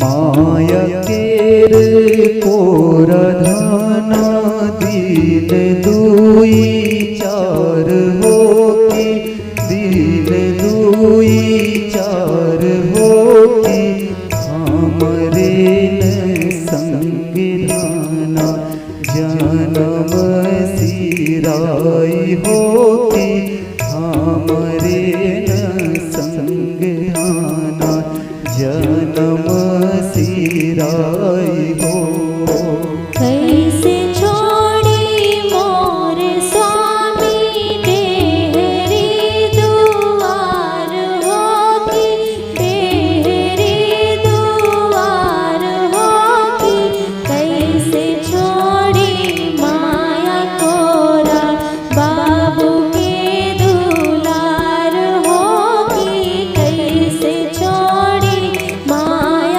माया केर कोरधना दीन दुई चार हो के दीन दुई चार हो के हमरे न संगिधाना जन्म सिराई हो के हमरे न संगिधाना जन्म सिराई